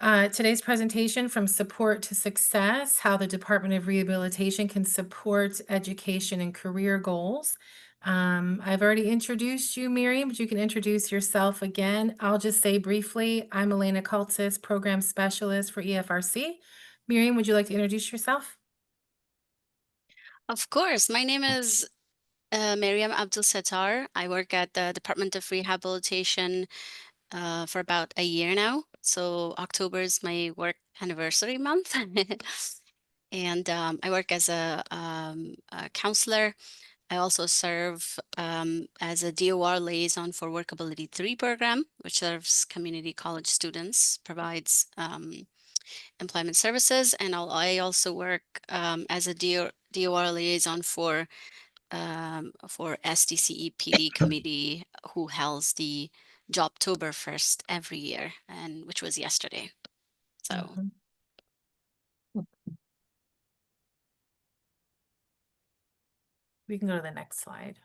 Today's presentation, From Support to Success, How the Department of Rehabilitation Can Support Education and Career Goals. I've already introduced you, Maryam, but you can introduce yourself again. I'll just say briefly, I'm Elena Kaltsas, Program Specialist for EFRC. Maryam, would you like to introduce yourself? Of course. My name is Maryam Abdul Sattar. I work at the Department of Rehabilitation for about a year now. So October is my work anniversary month. And I work as a counselor. I also serve as a DOR liaison for Workability 3 program, which serves community college students, provides employment services. And I also work as a DOR liaison for SDCE PD committee who holds the Jobtober first every year, and which was yesterday. So Mhm. We can go to the next slide.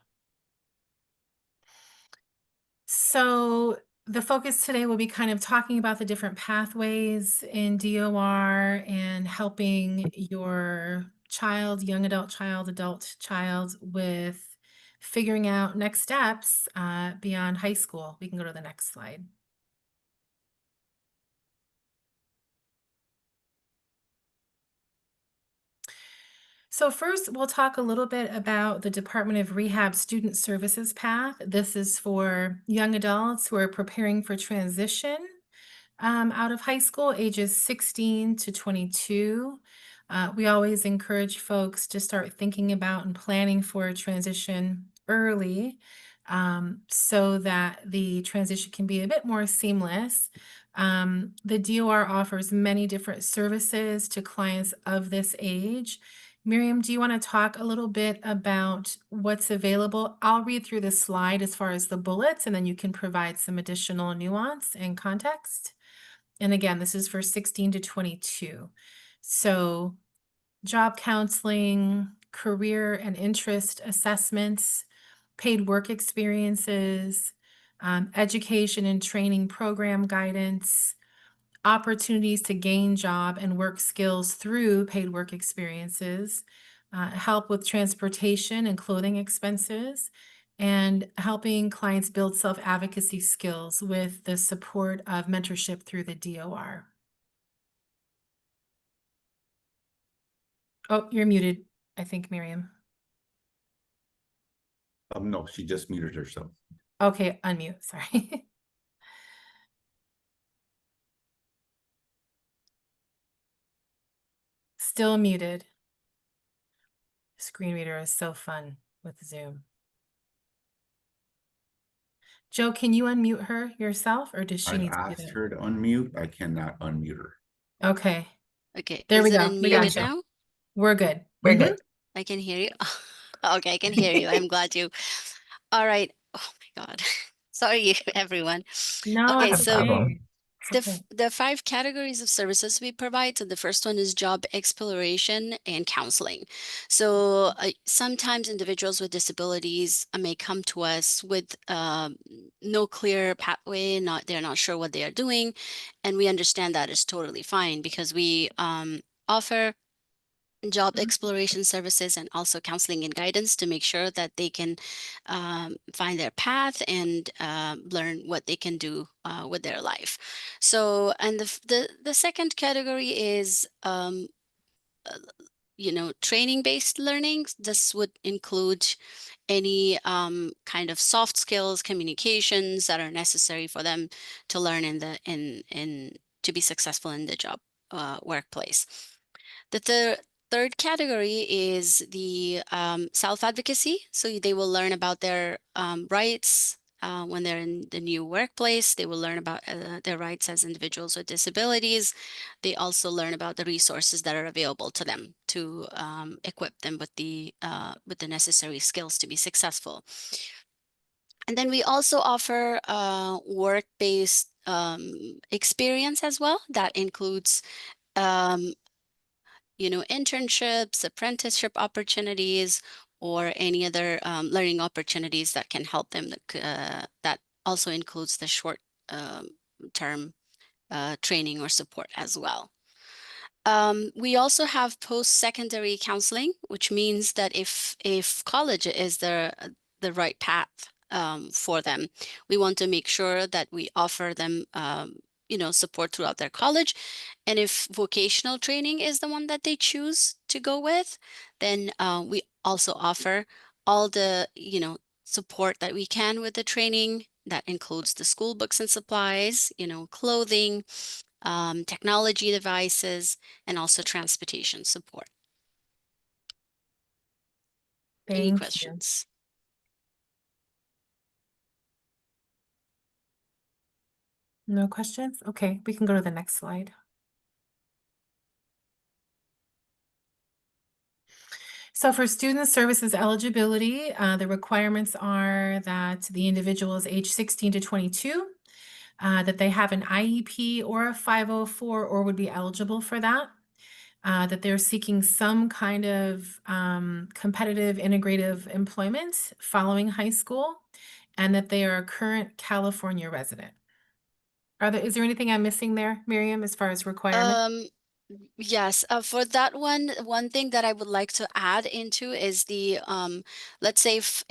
So the focus today will be kind of talking about the different pathways in DOR and helping your child, young adult child with figuring out next steps beyond high school. We can go to the next slide. So first, we'll talk a little bit about the Department of Rehab Student Services path. This is for young adults who are preparing for transition out of high school, ages 16 to 22. We always encourage folks to start thinking about and planning for a transition early so that the transition can be a bit more seamless. The DOR offers many different services to clients of this age. Miriam, do you want to talk a little bit about what's available? I'll read through the slide as far as the bullets, and then you can provide some additional nuance and context. And again, this is for 16 to 22. So job counseling, career and interest assessments, paid work experiences, education and training program guidance, opportunities to gain job and work skills through paid work experiences, help with transportation and clothing expenses, and helping clients build self-advocacy skills with the support of mentorship through the DOR. Oh, you're muted, I think, Miriam. No, she just muted herself. Okay, unmute, sorry. Still muted. Screen reader is so fun with Zoom. Joe, can you unmute her yourself, or does she I've need to do asked that? her to unmute. I cannot unmute her. Okay, okay, there is we it go. We unmuted got you. now? We're good. We're good. I can hear you. Okay, I can hear you. I'm glad you. All right. Oh my God. Sorry, everyone. No, Okay, it's No so problem. okay. It's okay. the five categories of services we provide. So the first one is job exploration and counseling. So sometimes individuals with disabilities may come to us with no clear pathway, they're not sure what they are doing, and we understand that is totally fine because we offer job exploration services and also counseling and guidance to make sure that they can find their path and learn what they can do with their life. So, and the second category is training based learning. This would include any kind of soft skills, communications that are necessary for them to learn in to be successful in the job workplace. The third category is the self-advocacy. So they will learn about their rights when they're in the new workplace. They will learn about their rights as individuals with disabilities. They also learn about the resources that are available to them to equip them with the necessary skills to be successful. And then we also offer work-based experience as well. That includes internships, apprenticeship opportunities, or any other learning opportunities that can help them. That also includes the short term training or support as well. We also have post-secondary counseling, which means that if college is the right path for them, we want to make sure that we offer them support throughout their college. And if vocational training is the one that they choose to go with, then we also offer all the support that we can with the training. That includes the school books and supplies, clothing, technology devices, and also transportation support. Any Thank you. questions? No questions? Okay, we can go to the next slide. So for student services eligibility, the requirements are that the individual is age 16 to 22, that they have an IEP or a 504 or would be eligible for that, that they're seeking some kind of competitive integrative employment following high school, and that they are a current California resident. Is there anything I'm missing there, Miriam, as far as requirements? Yes, for that one thing that I would like to add into is the let's say if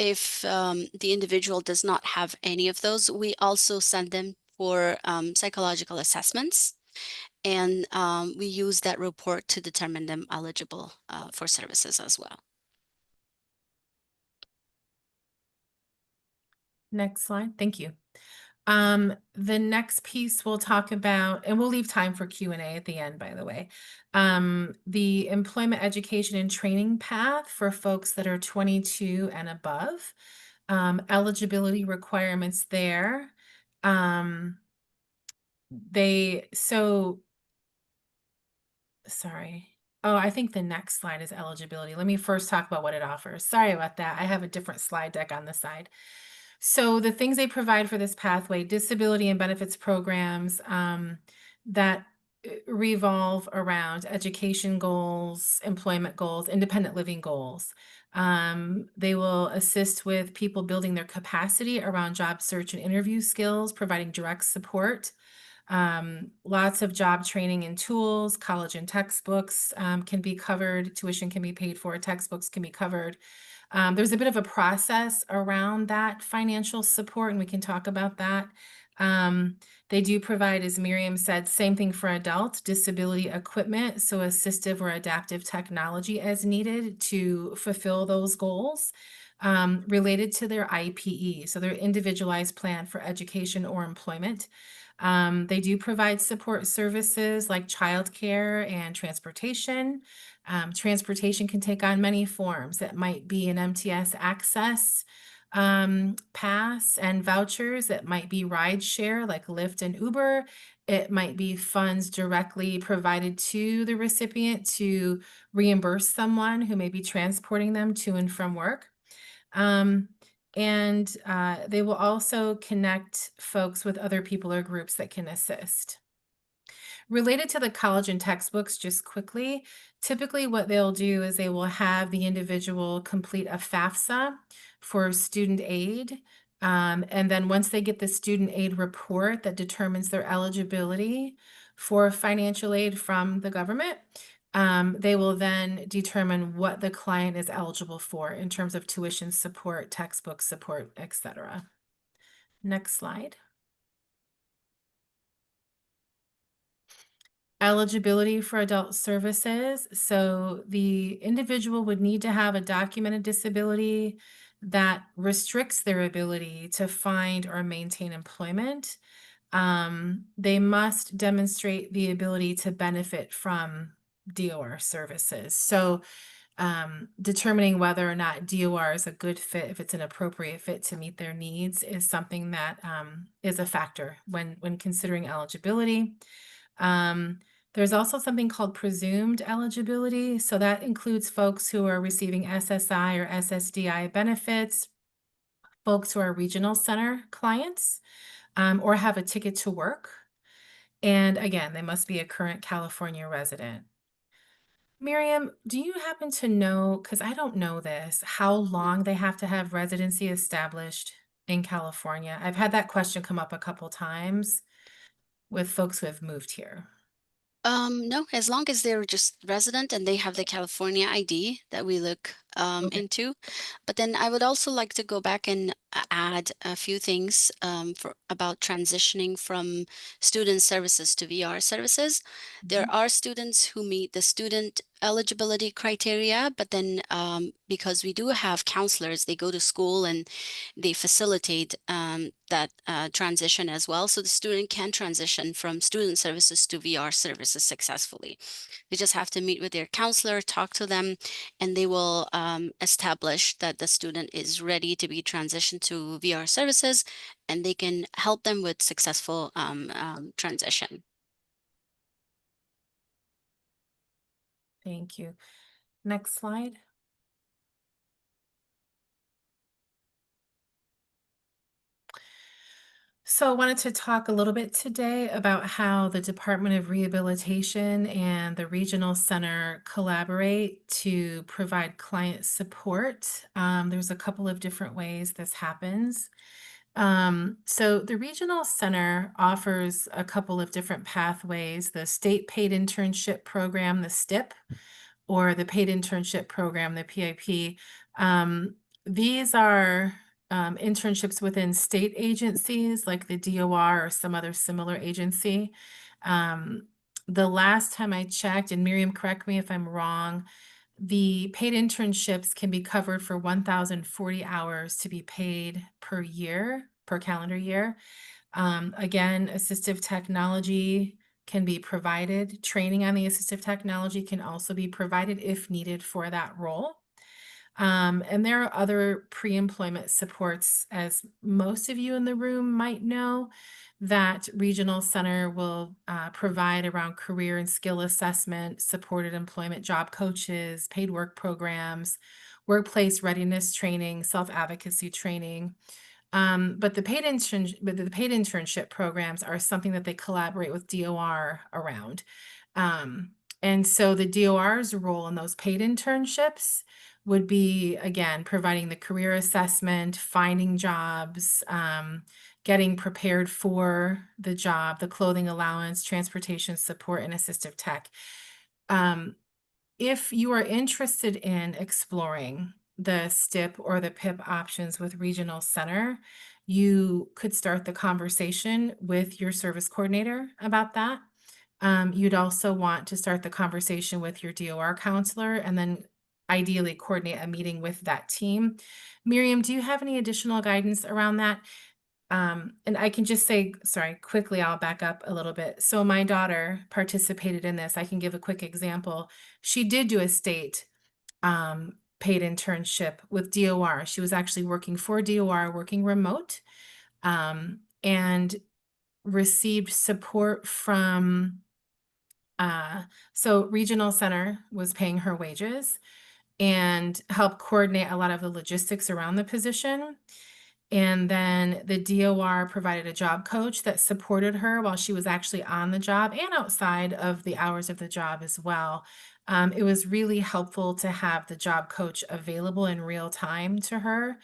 the individual does not have any of those, we also send them for psychological assessments, and we use that report to determine them eligible for services as well. Next slide. Thank you. The next piece we'll talk about, and we'll leave time for Q&A at the end, by the way. The employment education and training path for folks that are 22 and above. Eligibility requirements there. Sorry. Oh, I think the next slide is eligibility. Let me first talk about what it offers. Sorry about that. I have a different slide deck on the side. So the things they provide for this pathway, disability and benefits programs that revolve around education goals, employment goals, independent living goals. They will assist with people building their capacity around job search and interview skills, providing direct support. Lots of job training and tools, college and textbooks can be covered, tuition can be paid for, textbooks can be covered. There's a bit of a process around that financial support, and we can talk about that. They do provide, as Miriam said, same thing for adults, disability equipment, so assistive or adaptive technology as needed to fulfill those goals related to their IPE, so their individualized plan for education or employment. They do provide support services like childcare and transportation. Transportation can take on many forms. It might be an MTS access pass and vouchers. It might be ride share like Lyft and Uber. It might be funds directly provided to the recipient to reimburse someone who may be transporting them to and from work. They will also connect folks with other people or groups that can assist. Related to the college and textbooks, just quickly, typically what they'll do is they will have the individual complete a FAFSA for student aid. And then once they get the student aid report that determines their eligibility for financial aid from the government, they will then determine what the client is eligible for in terms of tuition support, textbook support, etc. Next slide. Eligibility for adult services. So the individual would need to have a documented disability that restricts their ability to find or maintain employment. They must demonstrate the ability to benefit from DOR services. So determining whether or not DOR is a good fit, if it's an appropriate fit to meet their needs, is something that is a factor when considering eligibility. There's also something called presumed eligibility. So that includes folks who are receiving SSI or SSDI benefits, folks who are regional center clients, or have a ticket to work. And again, they must be a current California resident. Miriam, do you happen to know, because I don't know this, how long they have to have residency established in California? I've had that question come up a couple times. with folks who have moved here? No, as long as they're just resident and they have the California ID that we look Okay. into. But then I would also like to go back and add a few things about transitioning from student services to VR services. There Mhm. are students who meet the student eligibility criteria, but then because we do have counselors, they go to school and they facilitate that transition as well. So the student can transition from student services to VR services successfully. They just have to meet with their counselor, talk to them, and they will establish that the student is ready to be transitioned to VR services, and they can help them with successful transition. Thank you. Next slide. So I wanted to talk a little bit today about how the Department of Rehabilitation and the Regional Center collaborate to provide client support. There's a couple of different ways this happens. So the Regional Center offers a couple of different pathways: the State Paid Internship Program, the STIP, or the Paid Internship Program, the PIP. These are internships within state agencies like the DOR or some other similar agency. Um, the last time I checked, and Miriam, correct me if I'm wrong, the paid internships can be covered for 1,040 hours to be paid per year, per calendar year. Again, assistive technology can be provided. Training on the assistive technology can also be provided if needed for that role. And there are other pre-employment supports, as most of you in the room might know, that Regional Center will provide around career and skill assessment, supported employment job coaches, paid work programs, workplace readiness training, self-advocacy training. But the paid internship programs are something that they collaborate with DOR around. Um, and so the DOR's role in those paid internships would be, again, providing the career assessment, finding jobs, getting prepared for the job, the clothing allowance, transportation support, and assistive tech. Um, if you are interested in exploring the STIP or the PIP options with Regional Center, you could start the conversation with your service coordinator about that. You'd also want to start the conversation with your DOR counselor and then ideally coordinate a meeting with that team. Miriam, do you have any additional guidance around that? And I can just say, sorry, quickly, I'll back up a little bit. So my daughter participated in this. I can give a quick example. She did do a state paid internship with DOR. She was actually working for DOR, working remote, and received support from, so Regional Center was paying her wages and helped coordinate a lot of the logistics around the position. And then the DOR provided a job coach that supported her while she was actually on the job and outside of the hours of the job as well. It was really helpful to have the job coach available in real time to her.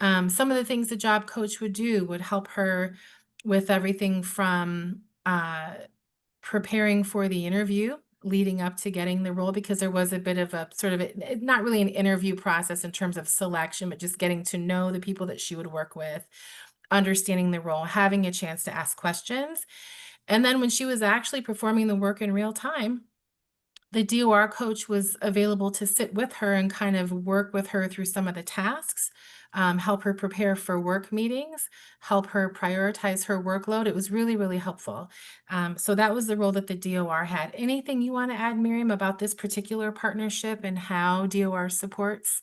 Some of the things the job coach would do would help her with everything from preparing for the interview leading up to getting the role, because there was a bit of a sort of not really an interview process in terms of selection, but just getting to know the people that she would work with, understanding the role, having a chance to ask questions. And then when she was actually performing the work in real time, the DOR coach was available to sit with her and kind of work with her through some of the tasks, help her prepare for work meetings, help her prioritize her workload. It was really, really helpful. So that was the role that the DOR had. Anything you want to add, Miriam, about this particular partnership and how DOR supports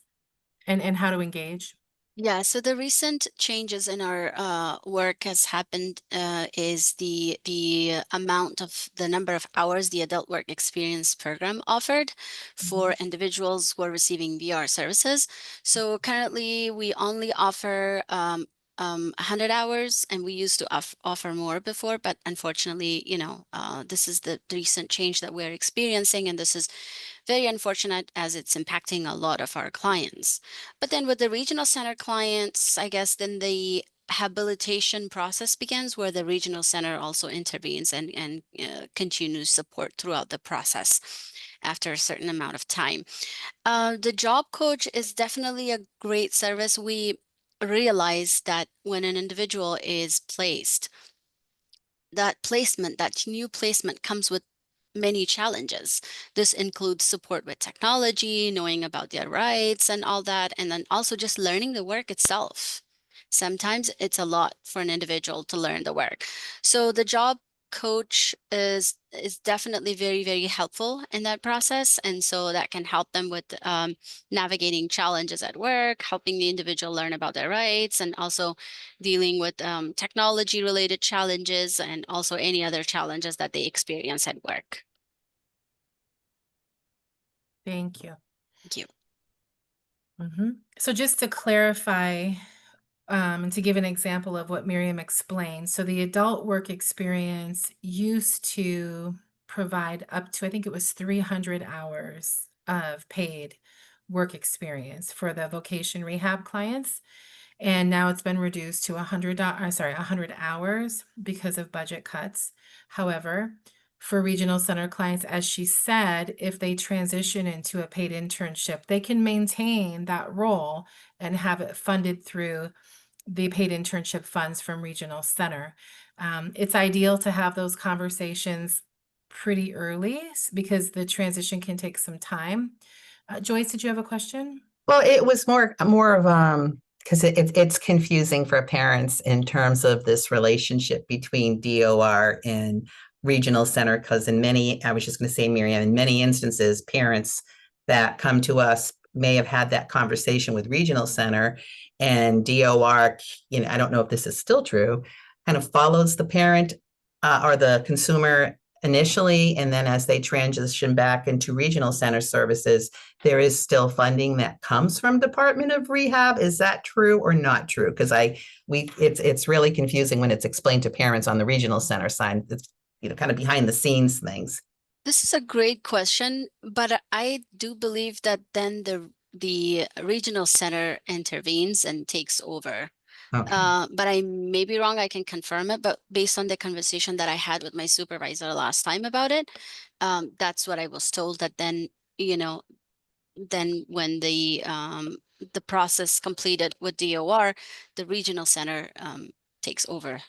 and how to engage? Yeah, so the recent changes in our work has happened is the amount of the number of hours the adult work experience program offered for Mhm. individuals who are receiving VR services. So currently we only offer 100 hours, and we used to offer more before, but unfortunately, this is the recent change that we're experiencing, and this is very unfortunate as it's impacting a lot of our clients. But then with the regional center clients, I guess then the rehabilitation process begins, where the regional center also intervenes and continues support throughout the process after a certain amount of time. The job coach is definitely a great service. We realize that when an individual is placed, that new placement comes with many challenges. This includes support with technology, knowing about their rights and all that, and then also just learning the work itself. Sometimes it's a lot for an individual to learn the work. So the job coach is definitely very, very helpful in that process. And so that can help them with navigating challenges at work, helping the individual learn about their rights, and also dealing with technology related challenges and also any other challenges that they experience at work. Thank you. Thank you. So just to clarify, and to give an example of what Miriam explained, so the adult work experience used to provide up to, I think it was 300 hours of paid work experience for the vocation rehab clients. And now it's been reduced to 100 hours because of budget cuts. However, for regional center clients, as she said, if they transition into a paid internship, they can maintain that role and have it funded through the paid internship funds from regional center. It's ideal to have those conversations pretty early because the transition can take some time. Joyce, did you have a question? Well, it was more of because it's confusing for parents in terms of this relationship between DOR and regional center. Because I was just going to say, Miriam, in many instances, parents that come to us may have had that conversation with regional center, and DOR, I don't know if this is still true, kind of follows the parent or the consumer initially, and then as they transition back into regional center services, there is still funding that comes from Department of Rehab. Is that true or not true? Because it's really confusing when it's explained to parents on the regional center side. It's kind of behind the scenes things. This is a great question, but I do believe that then the regional center intervenes and takes over. Okay. But I may be wrong. I can confirm it. But based on the conversation that I had with my supervisor last time about it, that's what I was told. That then, then when the process completed with DOR, the regional center takes over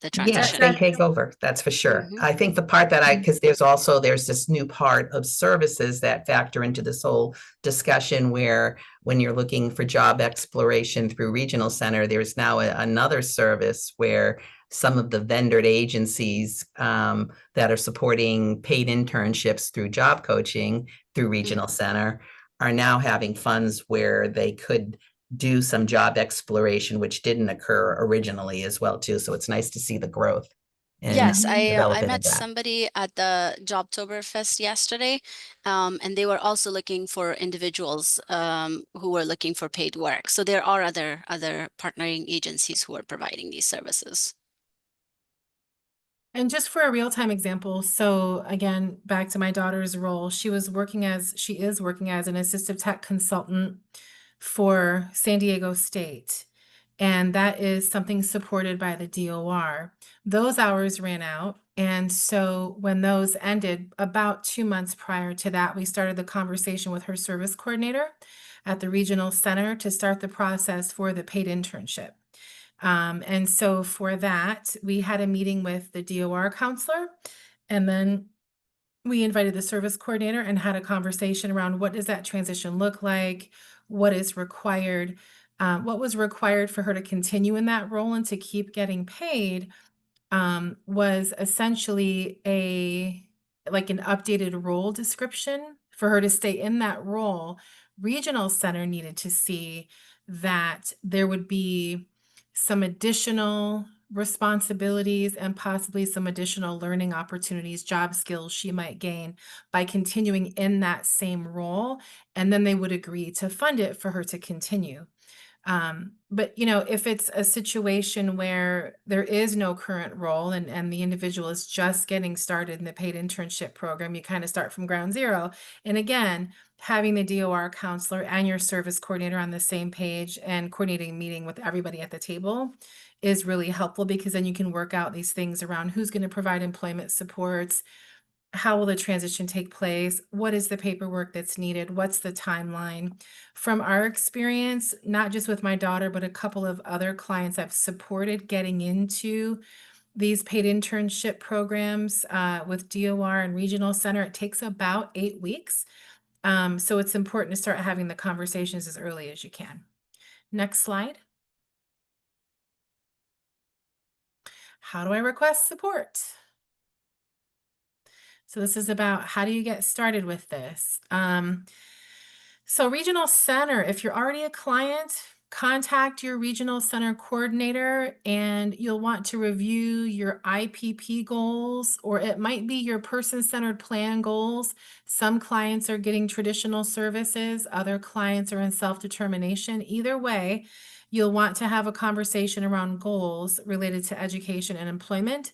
the Yes, transition. they take over. That's for sure. Mhm. I think the part that because there's this new part of services that factor into this whole discussion where when you're looking for job exploration through regional center, there's now another service where some of the vendored agencies that are supporting paid internships through job coaching through regional center are now having funds where they could do some job exploration, which didn't occur originally as well too. So it's nice to see the growth. Yes, I development met of that. somebody at the Jobtoberfest yesterday, and they were also looking for individuals who were looking for paid work. So there are other partnering agencies who are providing these services. And just for a real-time example, so again, back to my daughter's role, she is working as an assistive tech consultant for San Diego State. And that is something supported by the DOR. Those hours ran out. And so when those ended, about 2 months prior to that, we started the conversation with her service coordinator at the regional center to start the process for the paid internship. And so for that, we had a meeting with the DOR counselor, and then we invited the service coordinator and had a conversation around what does that transition look like? What is required? What was required for her to continue in that role and to keep getting paid was essentially an updated role description for her to stay in that role. Regional center needed to see that there would be some additional responsibilities and possibly some additional learning opportunities, job skills she might gain by continuing in that same role. And then they would agree to fund it for her to continue. But if it's a situation where there is no current role and the individual is just getting started in the paid internship program, you kind of start from ground zero. And again, having the DOR counselor and your service coordinator on the same page and coordinating a meeting with everybody at the table is really helpful, because then you can work out these things around who's going to provide employment supports, how will the transition take place, what is the paperwork that's needed, what's the timeline. From our experience, not just with my daughter, but a couple of other clients I've supported getting into these paid internship programs with DOR and Regional Center, it takes about 8 weeks. So it's important to start having the conversations as early as you can. Next slide. How do I request support? So this is about how do you get started with this? So Regional Center, if you're already a client, contact your Regional Center coordinator and you'll want to review your IPP goals, or it might be your person-centered plan goals. Some clients are getting traditional services, other clients are in self-determination. Either way, you'll want to have a conversation around goals related to education and employment.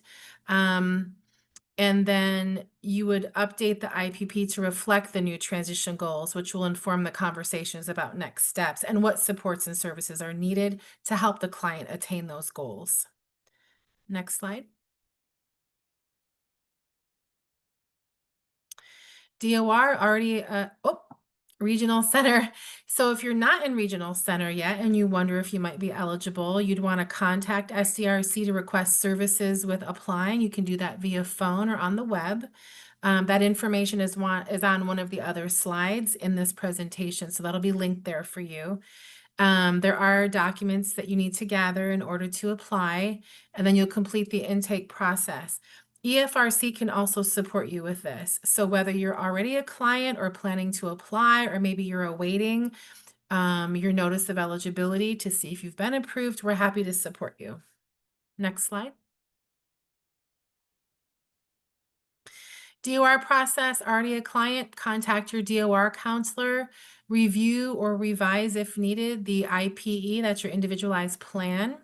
And then you would update the IPP to reflect the new transition goals, which will inform the conversations about next steps and what supports and services are needed to help the client attain those goals. Next slide. DOR already, Regional Center. So if you're not in Regional Center yet and you wonder if you might be eligible, you'd want to contact SDRC to request services with applying. You can do that via phone or on the web. That information is on one of the other slides in this presentation, so that'll be linked there for you. There are documents that you need to gather in order to apply, and then you'll complete the intake process. EFRC can also support you with this. So whether you're already a client or planning to apply, or maybe you're awaiting your notice of eligibility to see if you've been approved, we're happy to support you. Next slide. DOR process, already a client, contact your DOR counselor, review or revise if needed the IPE, that's your individualized plan.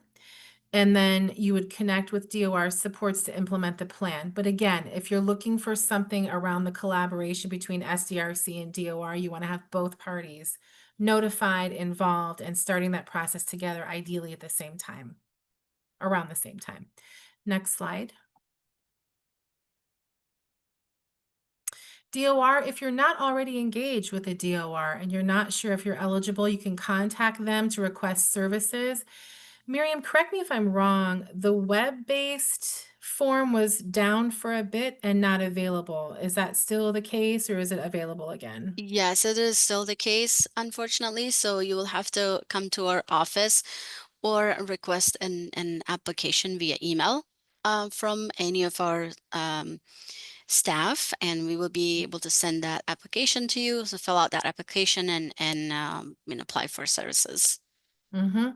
And then you would connect with DOR supports to implement the plan. But again, if you're looking for something around the collaboration between SDRC and DOR, you want to have both parties notified, involved, and starting that process together, ideally at the same time, around the same time. Next slide. DOR, if you're not already engaged with a DOR and you're not sure if you're eligible, you can contact them to request services. Maryam, correct me if I'm wrong, the web-based form was down for a bit and not available. Is that still the case, or is it available again? Yes, it is still the case, unfortunately. So you will have to come to our office or request an application via email from any of our staff, and we will be able to send that application to you. So fill out that application and apply for services. Mm-hmm.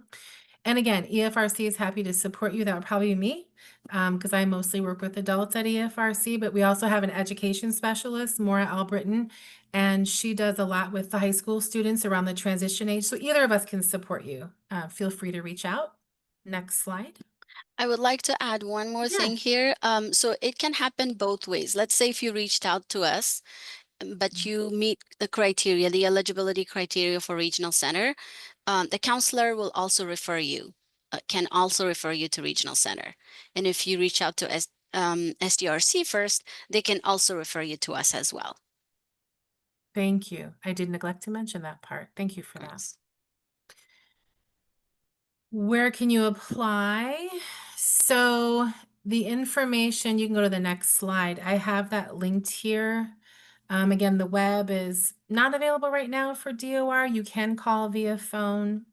And again, EFRC is happy to support you. That would probably be me, because I mostly work with adults at EFRC, but we also have an education specialist, Maura Albritton, and she does a lot with the high school students around the transition age. So either of us can support you. Feel free to reach out. Next slide. I would like to add one more Yeah. thing here. So it can happen both ways. Let's say if you reached out to us, but you meet the criteria, the eligibility criteria for Regional Center, the counselor will also refer you, can also refer you to Regional Center. And if you reach out to SDRC first, they can also refer you to us as well. Thank you. I did neglect to mention that part. Thank you for that. Yes. Where can you apply? So the information, you can go to the next slide. I have that linked here. Again, the web is not available right now for DOR. You can call via phone.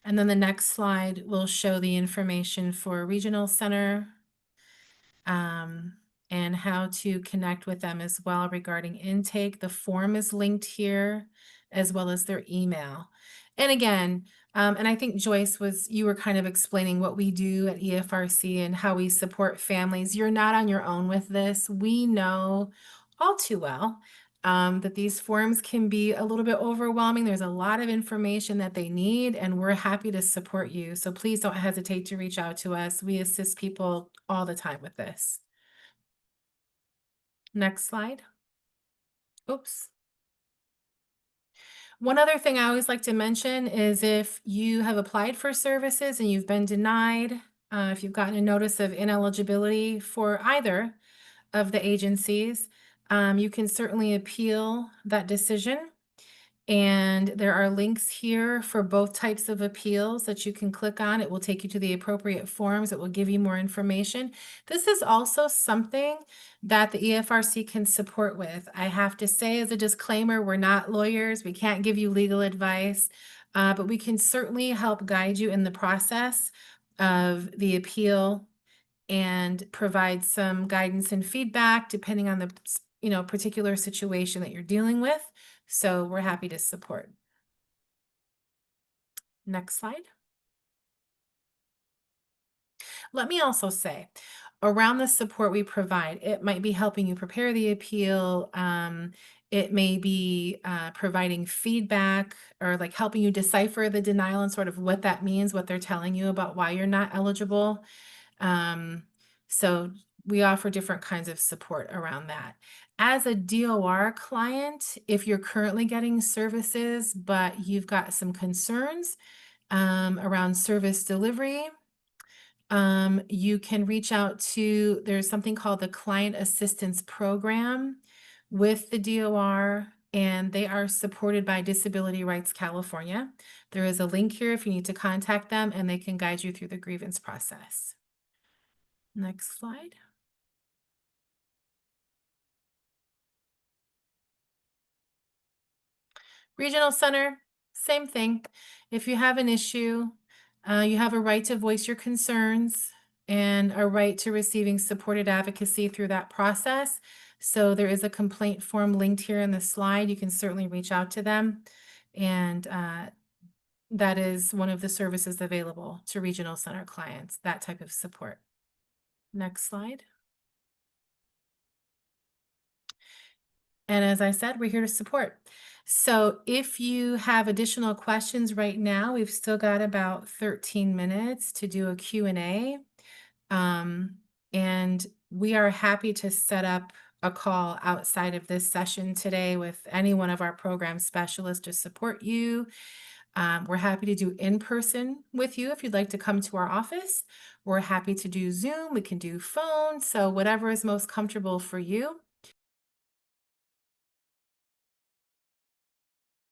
And then the next slide will show the information for Regional Center and how to connect with them as well regarding intake. The form is linked here, as well as their email. And again, and I think Joyce you were kind of explaining what we do at EFRC and how we support families. You're not on your own with this. We know all too well that these forms can be a little bit overwhelming. There's a lot of information that they need, and we're happy to support you. So please don't hesitate to reach out to us. We assist people all the time with this. Next slide. Oops. One other thing I always like to mention is if you have applied for services and you've been denied, if you've gotten a notice of ineligibility for either of the agencies, you can certainly appeal that decision. And there are links here for both types of appeals that you can click on. It will take you to the appropriate forms. It will give you more information. This is also something that the EFRC can support with. I have to say as a disclaimer, we're not lawyers. We can't give you legal advice, but we can certainly help guide you in the process of the appeal and provide some guidance and feedback depending on the particular situation that you're dealing with. So we're happy to support. Next slide. Let me also say, around the support we provide, it might be helping you prepare the appeal. It may be providing feedback or like helping you decipher the denial and sort of what that means, what they're telling you about why you're not eligible. So we offer different kinds of support around that. As a DOR client, if you're currently getting services, but you've got some concerns around service delivery, you can reach out to, there's something called the Client Assistance Program with the DOR, and they are supported by Disability Rights California. There is a link here if you need to contact them, and they can guide you through the grievance process. Next slide. Regional Center, same thing. If you have an issue, you have a right to voice your concerns and a right to receiving supported advocacy through that process. So there is a complaint form linked here in the slide. You can certainly reach out to them. And that is one of the services available to Regional Center clients, that type of support. Next slide. And as I said, we're here to support. So if you have additional questions right now, we've still got about 13 minutes to do a Q&A. And we are happy to set up a call outside of this session today with any one of our program specialists to support you. We're happy to do in-person with you if you'd like to come to our office. We're happy to do Zoom. We can do phone. So whatever is most comfortable for you.